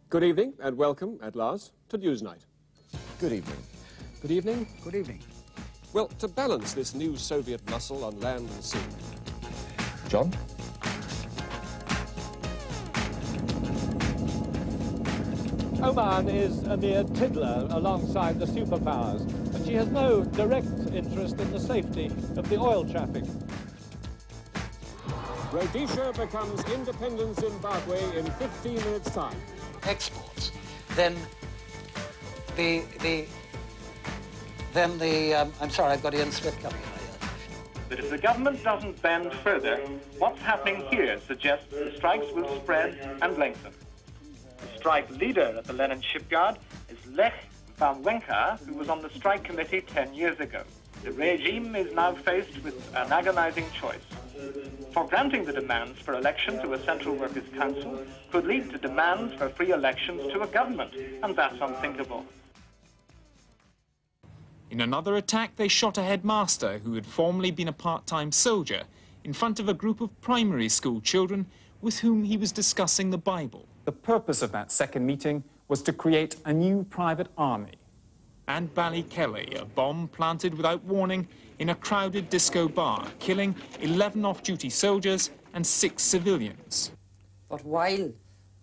Good evening and welcome, at last, to Newsnight. Good evening. Good evening. Good evening. Well, to balance this new Soviet muscle on land and sea... John? Oman is a mere tiddler alongside the superpowers, and she has no direct interest in the safety of the oil traffic. Rhodesia becomes independent Zimbabwe in 15 minutes' time. Exports. Then I'm sorry, I've got Ian Smith coming in here. But if the government doesn't bend further, what's happening here suggests the strikes will spread and lengthen. The strike leader at the Lenin shipyard is Lech Wałęsa, who was on the strike committee 10 years ago. The regime is now faced with an agonizing choice. For granting the demands for election to a Central Workers' Council could lead to demands for free elections to a government, and that's unthinkable. In another attack, they shot a headmaster who had formerly been a part-time soldier in front of a group of primary school children with whom he was discussing the Bible. The purpose of that second meeting was to create a new private army. And Ballykelly, a bomb planted without warning in a crowded disco bar, killing 11 off-duty soldiers and 6 civilians. But while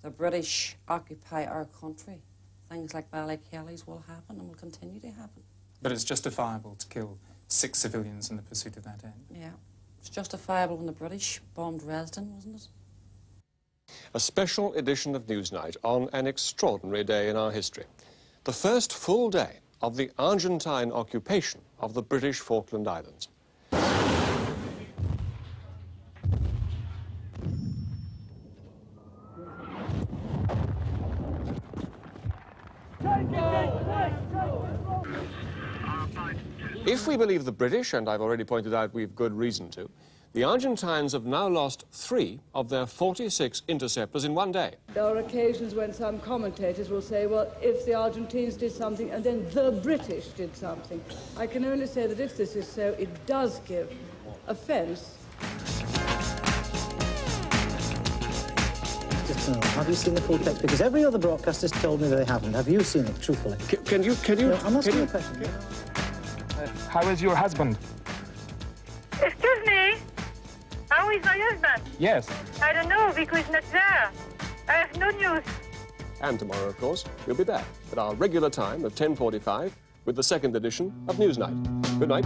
the British occupy our country, things like Ballykelly's will happen and will continue to happen. But it's justifiable to kill 6 civilians in the pursuit of that end. Yeah, it's justifiable when the British bombed Dresden, wasn't it? A special edition of Newsnight on an extraordinary day in our history. The first full day of the Argentine occupation of the British Falkland Islands. If we believe the British, and I've already pointed out we've good reason to, the Argentines have now lost 3 of their 46 interceptors in one day. There are occasions when some commentators will say, well, if the Argentines did something and then the British did something. I can only say that if this is so, it does give offence. Just to know, have you seen the full text? Because every other broadcaster's told me they haven't. Have you seen it, truthfully? Can you... No, I'm asking you a question. How is your husband? Excuse me? How is my husband? Yes. I don't know, because he's not there. I have no news. And tomorrow, of course, we'll be back at our regular time of 10:45 with the second edition of Newsnight. Good night.